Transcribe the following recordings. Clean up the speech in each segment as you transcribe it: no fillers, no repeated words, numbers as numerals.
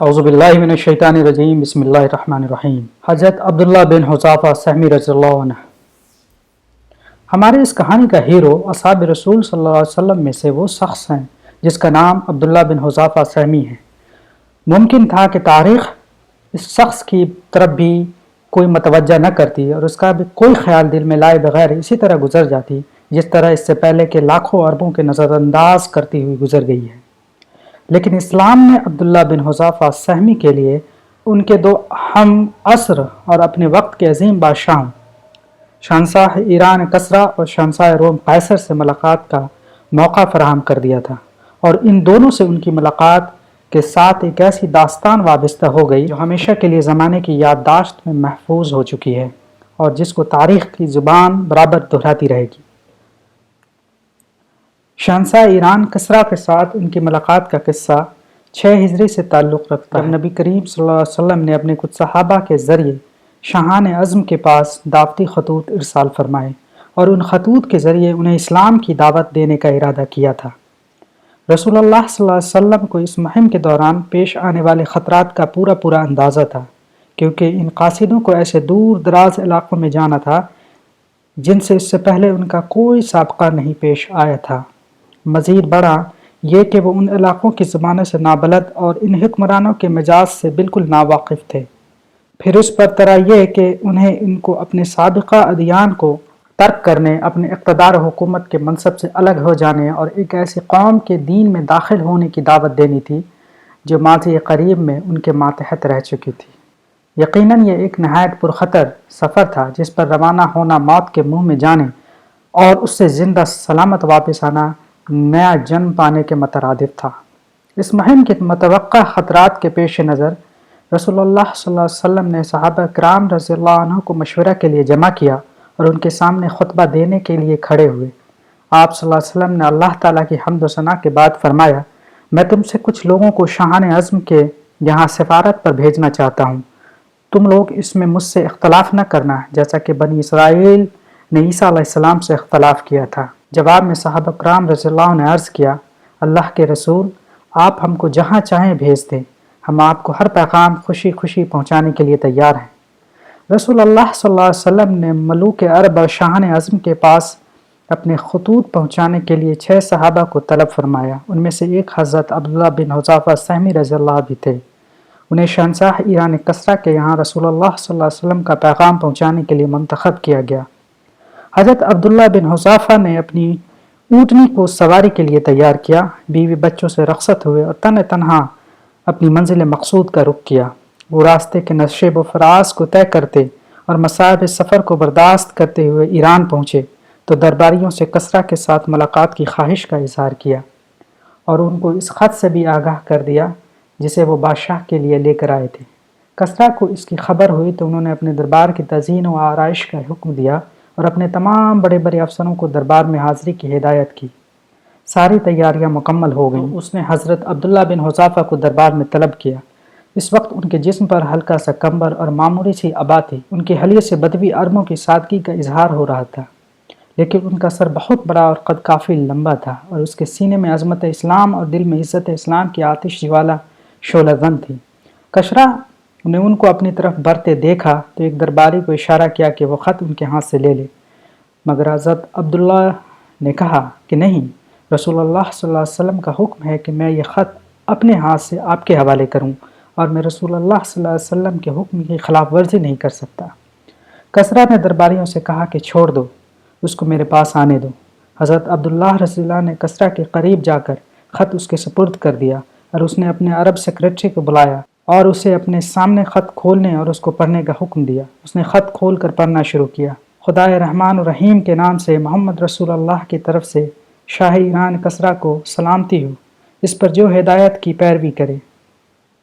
اعوذ باللہ من الشیطان الرجیم بسم اللہ الرحمن الرحیم۔ حضرت عبداللہ بن حذافہ سہمی رضی اللہ عنہ۔ ہمارے اس کہانی کا ہیرو اصحاب رسول صلی اللہ علیہ وسلم میں سے وہ شخص ہیں جس کا نام عبداللہ بن حذافہ سہمی ہے۔ ممکن تھا کہ تاریخ اس شخص کی طرف بھی کوئی متوجہ نہ کرتی اور اس کا بھی کوئی خیال دل میں لائے بغیر اسی طرح گزر جاتی جس طرح اس سے پہلے کے لاکھوں اربوں کے نظر انداز کرتی ہوئی گزر گئی ہے۔ لیکن اسلام نے عبداللہ بن حذافہ سہمی کے لیے ان کے دو ہم عصر اور اپنے وقت کے عظیم بادشاہوں شہنشاہ ایران کسریٰ اور شہنشاہ روم قیصر سے ملاقات کا موقع فراہم کر دیا تھا، اور ان دونوں سے ان کی ملاقات کے ساتھ ایک ایسی داستان وابستہ ہو گئی جو ہمیشہ کے لیے زمانے کی یادداشت میں محفوظ ہو چکی ہے اور جس کو تاریخ کی زبان برابر دہراتی رہے گی۔ شہنشاہ ایران کسریٰ کے ساتھ ان کی ملاقات کا قصہ 6 ہجری سے تعلق رکھتا ہے، جب نبی کریم صلی اللہ علیہ وسلم نے اپنے کچھ صحابہ کے ذریعے شاہان عظم کے پاس دعوتی خطوط ارسال فرمائے اور ان خطوط کے ذریعے انہیں اسلام کی دعوت دینے کا ارادہ کیا تھا۔ رسول اللہ صلی اللہ علیہ وسلم کو اس مہم کے دوران پیش آنے والے خطرات کا پورا اندازہ تھا، کیونکہ ان قاصدوں کو ایسے دور دراز علاقوں میں جانا تھا جن سے اس سے پہلے ان کا کوئی سابقہ نہیں پیش آیا تھا۔ مزید بڑا یہ کہ وہ ان علاقوں کی زبانوں سے نابلد اور ان حکمرانوں کے مزاج سے بالکل ناواقف تھے۔ پھر اس پر طرح یہ کہ انہیں ان کو اپنے سابقہ ادیان کو ترک کرنے، اپنے اقتدار و حکومت کے منصب سے الگ ہو جانے اور ایک ایسی قوم کے دین میں داخل ہونے کی دعوت دینی تھی جو ماضی قریب میں ان کے ماتحت رہ چکی تھی۔ یقیناً یہ ایک نہایت پرخطر سفر تھا جس پر روانہ ہونا موت کے منہ میں جانے اور اس سے زندہ سلامت واپس آنا نیا جنم پانے کے مترادف تھا۔ اس مہم کے متوقع خطرات کے پیش نظر رسول اللہ صلی اللہ علیہ وسلم نے صحابہ کرام رضی اللہ عنہ کو مشورہ کے لیے جمع کیا اور ان کے سامنے خطبہ دینے کے لیے کھڑے ہوئے۔ آپ صلی اللہ علیہ وسلم نے اللہ تعالیٰ کی حمد و ثنا کے بعد فرمایا، میں تم سے کچھ لوگوں کو شاہان عظم کے یہاں سفارت پر بھیجنا چاہتا ہوں۔ تم لوگ اس میں مجھ سے اختلاف نہ کرنا جیسا کہ بنی اسرائیل نے عیسیٰ علیہ السلام سے اختلاف کیا تھا۔ جواب میں صحابہ کرام رضی اللہ عنہ نے عرض کیا، اللہ کے رسول، آپ ہم کو جہاں چاہیں بھیج دیں، ہم آپ کو ہر پیغام خوشی خوشی پہنچانے کے لیے تیار ہیں۔ رسول اللہ صلی اللہ علیہ وسلم نے ملوک عرب اور شاہان عظم کے پاس اپنے خطوط پہنچانے کے لیے 6 صحابہ کو طلب فرمایا۔ ان میں سے ایک حضرت عبداللہ بن حذافہ سہمی رضی اللہ بھی تھے۔ انہیں شہنشاہ ایران کسریٰ کے یہاں رسول اللہ صلی اللہ علیہ وسلم کا پیغام پہنچانے کے لیے منتخب کیا گیا۔ حضرت عبداللہ بن حذافہ نے اپنی اونٹنی کو سواری کے لیے تیار کیا، بیوی بچوں سے رخصت ہوئے اور تنہا اپنی منزل مقصود کا رخ کیا۔ وہ راستے کے نشیب و فراز کو طے کرتے اور مصائب سفر کو برداشت کرتے ہوئے ایران پہنچے تو درباریوں سے کسریٰ کے ساتھ ملاقات کی خواہش کا اظہار کیا اور ان کو اس خط سے بھی آگاہ کر دیا جسے وہ بادشاہ کے لیے لے کر آئے تھے۔ کسریٰ کو اس کی خبر ہوئی تو انہوں نے اپنے دربار کی تزئین و آرائش کا حکم دیا اور اپنے تمام بڑے افسروں کو دربار میں حاضری کی ہدایت کی۔ ساری تیاریاں مکمل ہو گئیں۔ اس نے حضرت عبداللہ بن حذافہ کو دربار میں طلب کیا۔ اس وقت ان کے جسم پر ہلکا سا کمبر اور معمولی سی عبا تھی۔ ان کے حلیے سے بدوی عربوں کی سادگی کا اظہار ہو رہا تھا، لیکن ان کا سر بہت بڑا اور قد کافی لمبا تھا اور اس کے سینے میں عظمت اسلام اور دل میں عزت اسلام کی آتش جوالا شعلہ زن تھی۔ کسریٰ نے ان کو اپنی طرف بڑھتے دیکھا تو ایک درباری کو اشارہ کیا کہ وہ خط ان کے ہاتھ سے لے لے، مگر حضرت عبداللہ نے کہا کہ نہیں، رسول اللہ صلی اللہ علیہ وسلم کا حکم ہے کہ میں یہ خط اپنے ہاتھ سے آپ کے حوالے کروں اور میں رسول اللہ صلی اللہ علیہ وسلم کے حکم کی خلاف ورزی نہیں کر سکتا۔ کسریٰ نے درباریوں سے کہا کہ چھوڑ دو، اس کو میرے پاس آنے دو۔ حضرت عبداللہ رضی اللہ نے کسریٰ کے قریب جا کر خط اس کے سپرد کر دیا اور اس نے اپنے عرب سیکرٹری کو بلایا اور اسے اپنے سامنے خط کھولنے اور اس کو پڑھنے کا حکم دیا۔ اس نے خط کھول کر پڑھنا شروع کیا۔ خدائے رحمان الرحیم کے نام سے محمد رسول اللہ کی طرف سے شاہ ایران کسریٰ کو سلامتی ہو، اس پر جو ہدایت کی پیروی کرے۔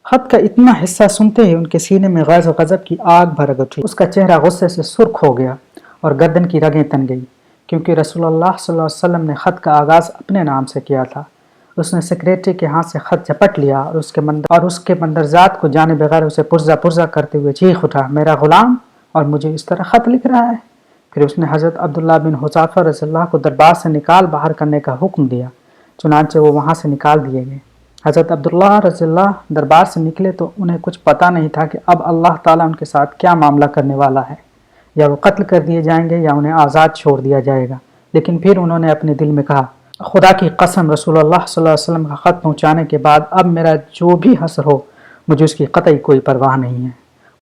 خط کا اتنا حصہ سنتے ہی ان کے سینے میں غیظ و غضب کی آگ بھڑک اٹھی۔ اس کا چہرہ غصے سے سرخ ہو گیا اور گردن کی رگیں تن گئی، کیونکہ رسول اللہ صلی اللہ علیہ وسلم نے خط کا آغاز اپنے نام سے کیا تھا۔ اس نے سیکریٹری کے ہاتھ سے خط جھپٹ لیا اور اس کے مندرجات کو جانے بغیر اسے پرزہ کرتے ہوئے چیخ اٹھا، میرا غلام اور مجھے اس طرح خط لکھ رہا ہے؟ پھر اس نے حضرت عبداللہ بن حذافہ رضی اللہ کو دربار سے نکال باہر کرنے کا حکم دیا، چنانچہ وہ وہاں سے نکال دیے گئے۔ حضرت عبداللہ رضی اللہ دربار سے نکلے تو انہیں کچھ پتہ نہیں تھا کہ اب اللہ تعالیٰ ان کے ساتھ کیا معاملہ کرنے والا ہے، یا وہ قتل کر دیے جائیں گے یا انہیں آزاد چھوڑ دیا جائے گا۔ لیکن پھر انہوں نے اپنے دل میں کہا، خدا کی قسم، رسول اللہ صلی اللہ علیہ وسلم کا خط پہنچانے کے بعد اب میرا جو بھی حسر ہو مجھے اس کی قطعی کوئی پرواہ نہیں ہے۔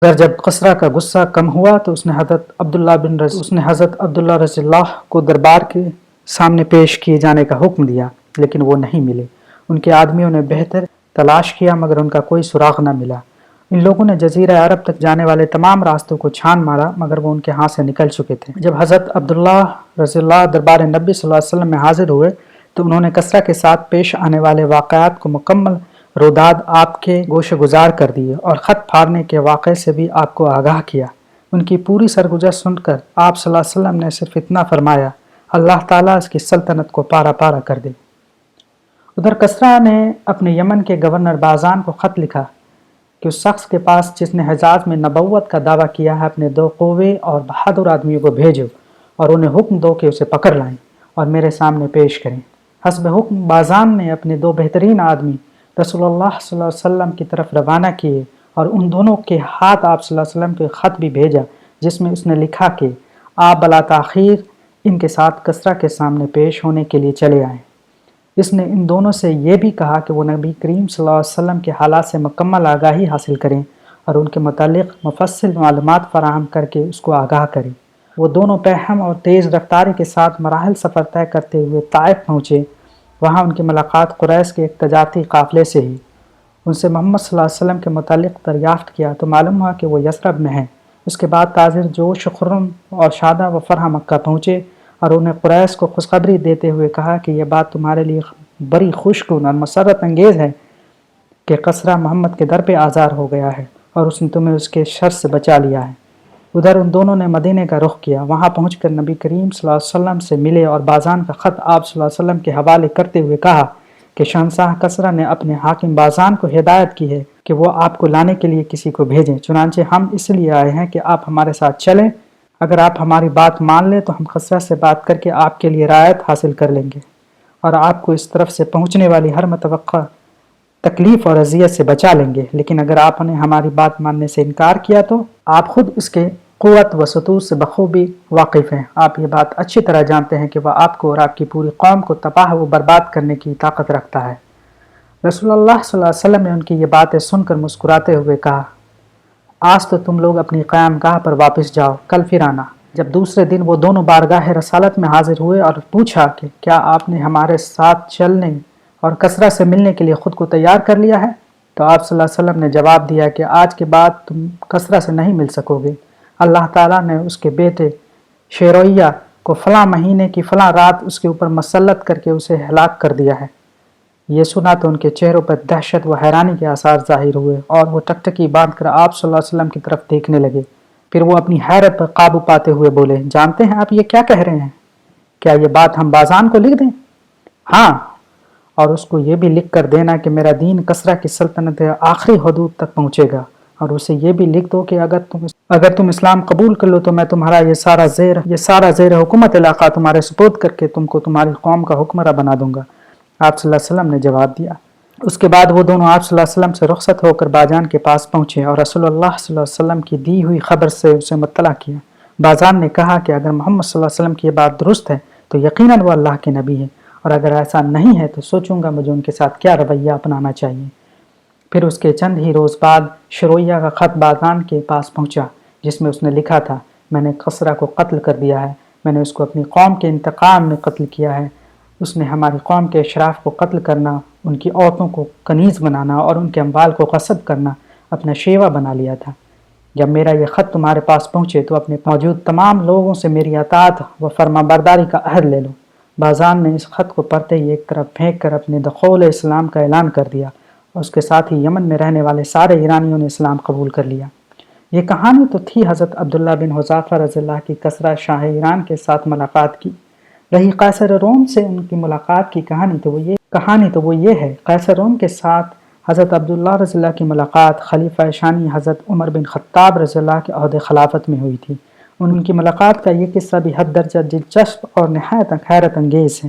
اگر جب قصرہ کا غصہ کم ہوا تو اس نے حضرت عبداللہ رضی اللہ کو دربار کے سامنے پیش کیے جانے کا حکم دیا، لیکن وہ نہیں ملے۔ ان کے آدمیوں نے بہتر تلاش کیا مگر ان کا کوئی سراغ نہ ملا۔ ان لوگوں نے جزیرہ عرب تک جانے والے تمام راستوں کو چھان مارا مگر وہ ان کے ہاتھ سے نکل چکے تھے۔ جب حضرت عبداللہ رضی اللہ دربار نبی صلی اللہ علیہ وسلم میں حاضر ہوئے تو انہوں نے کسرا کے ساتھ پیش آنے والے واقعات کو مکمل روداد آپ کے گوش گزار کر دیے اور خط پھاڑنے کے واقعے سے بھی آپ کو آگاہ کیا۔ ان کی پوری سرگزشت سن کر آپ صلی اللہ علیہ وسلم نے صرف اتنا فرمایا، اللہ تعالیٰ اس کی سلطنت کو پارا پارا کر دے۔ ادھر کسرا نے اپنے یمن کے گورنر بازان کو خط لکھا کہ اس شخص کے پاس جس نے حجاز میں نبوت کا دعویٰ کیا ہے اپنے 2 قوے اور بہادر آدمیوں کو بھیجو اور انہیں حکم دو کہ اسے پکڑ لائیں اور میرے سامنے پیش کریں۔ حسب حکم بازان نے اپنے 2 بہترین آدمی رسول اللہ صلی اللہ علیہ وسلم کی طرف روانہ کیے اور ان دونوں کے ہاتھ آپ صلی اللہ علیہ وسلم کو خط بھی بھیجا جس میں اس نے لکھا کہ آپ بلا تاخیر ان کے ساتھ کسرا کے سامنے پیش ہونے کے لیے چلے آئیں۔ اس نے ان دونوں سے یہ بھی کہا کہ وہ نبی کریم صلی اللہ علیہ وسلم کے حالات سے مکمل آگاہی حاصل کریں اور ان کے متعلق مفصل معلومات فراہم کر کے اس کو آگاہ کریں۔ وہ دونوں پہم اور تیز رفتاری کے ساتھ مراحل سفر طے کرتے ہوئے طائف پہنچے۔ وہاں ان کی ملاقات قریش کے ایک تجارتی قافلے سے ہی۔ ان سے محمد صلی اللہ علیہ وسلم کے متعلق دریافت کیا تو معلوم ہوا کہ وہ یثرب میں ہیں۔ اس کے بعد تاجر جوش و خرم اور شادہ و فرح مکہ پہنچے اور انہیں قریش کو خوشخبری دیتے ہوئے کہا کہ یہ بات تمہارے لیے بڑی خوشگوار اور مسرت انگیز ہے کہ کسرا محمد کے در پہ آزار ہو گیا ہے اور اس نے تمہیں اس کے شر سے بچا لیا ہے۔ ادھر ان دونوں نے مدینے کا رخ کیا۔ وہاں پہنچ کر نبی کریم صلی اللہ علیہ وسلم سے ملے اور بازان کا خط آپ صلی اللہ علیہ وسلم کے حوالے کرتے ہوئے کہا کہ شہنشاہ کسرا نے اپنے حاکم بازان کو ہدایت کی ہے کہ وہ آپ کو لانے کے لیے کسی کو بھیجیں، چنانچہ ہم اس لیے آئے ہیں کہ آپ ہمارے ساتھ چلیں۔ اگر آپ ہماری بات مان لیں تو ہم کسرا سے بات کر کے آپ کے لیے رعایت حاصل کر لیں گے اور آپ کو اس طرف سے پہنچنے والی ہر متوقع تکلیف اور اذیت سے بچا لیں گے، لیکن اگر آپ نے ہماری بات ماننے سے انکار کیا تو آپ خود اس کے قوت و سطوت سے بخوبی واقف ہیں۔ آپ یہ بات اچھی طرح جانتے ہیں کہ وہ آپ کو اور آپ کی پوری قوم کو تباہ و برباد کرنے کی طاقت رکھتا ہے۔ رسول اللہ صلی اللہ علیہ وسلم نے ان کی یہ باتیں سن کر مسکراتے ہوئے کہا، آج تو تم لوگ اپنی قیام گاہ پر واپس جاؤ، کل پھر آنا۔ جب دوسرے دن وہ دونوں بارگاہ رسالت میں حاضر ہوئے اور پوچھا کہ کیا آپ نے ہمارے ساتھ چلنے اور کسرا سے ملنے کے لیے خود کو تیار کر لیا ہے؟ تو آپ صلی اللہ علیہ وسلم نے جواب دیا کہ آج کے بعد تم کسرا سے نہیں مل سکو گے۔ اللہ تعالیٰ نے اس کے بیٹے شیرویہ کو فلاں مہینے کی فلاں رات اس کے اوپر مسلط کر کے اسے ہلاک کر دیا ہے۔ یہ سنا تو ان کے چہروں پر دہشت و حیرانی کے آثار ظاہر ہوئے اور وہ ٹکٹکی باندھ کر آپ صلی اللہ علیہ وسلم کی طرف دیکھنے لگے۔ پھر وہ اپنی حیرت پر قابو پاتے ہوئے بولے، جانتے ہیں آپ یہ کیا کہہ رہے ہیں؟ کیا یہ بات ہم بازان کو لکھ دیں؟ ہاں، اور اس کو یہ بھی لکھ کر دینا کہ میرا دین کسرا کی سلطنت آخری حدود تک پہنچے گا، اور اسے یہ بھی لکھ دو کہ اگر تم اسلام قبول کر لو تو میں تمہارا یہ سارا زیر حکومت علاقہ تمہارے سپرد کر کے تم کو تمہاری قوم کا حکمراں بنا دوں گا۔ آپ صلی اللہ علیہ وسلم نے جواب دیا۔ اس کے بعد وہ دونوں آپ صلی اللہ علیہ وسلم سے رخصت ہو کر بازان کے پاس پہنچے اور رسول اللہ صلی اللہ علیہ وسلم کی دی ہوئی خبر سے اسے مطلع کیا۔ بازان نے کہا کہ اگر محمد صلی اللہ علیہ وسلم کی یہ بات درست ہے تو یقیناً وہ اللہ کے نبی ہے، اور اگر ایسا نہیں ہے تو سوچوں گا مجھے ان کے ساتھ کیا رویہ اپنانا چاہیے۔ پھر اس کے چند ہی روز بعد شرویہ کا خط بازان کے پاس پہنچا جس میں اس نے لکھا تھا، میں نے کسرا کو قتل کر دیا ہے، میں نے اس کو اپنی قوم کے انتقام میں قتل کیا ہے۔ اس نے ہماری قوم کے اشراف کو قتل کرنا، ان کی عورتوں کو کنیز بنانا اور ان کے اموال کو غصب کرنا اپنا شیوا بنا لیا تھا۔ جب میرا یہ خط تمہارے پاس پہنچے تو اپنے موجود تمام لوگوں سے میری اطاعت و فرما برداری کا عہد لے لو۔ بازان نے اس خط کو پڑھتے ہی ایک طرف پھینک کر اپنے دخول اسلام کا اعلان کر دیا اور اس کے ساتھ ہی یمن میں رہنے والے سارے ایرانیوں نے اسلام قبول کر لیا۔ یہ کہانی تو تھی حضرت عبداللہ بن حذافہ رضی اللہ کی کسرا شاہ ایران کے ساتھ ملاقات کی۔ رہی قیصر روم سے ان کی ملاقات کی کہانی تو وہ یہ ہے، قیصر روم کے ساتھ حضرت عبداللہ رضی اللہ کی ملاقات خلیفہ ثانی حضرت عمر بن خطاب رضی اللہ کے عہد خلافت میں ہوئی تھی۔ ان کی ملاقات کا یہ قصہ بھی حد درجہ دلچسپ اور نہایت حیرت انگیز ہے۔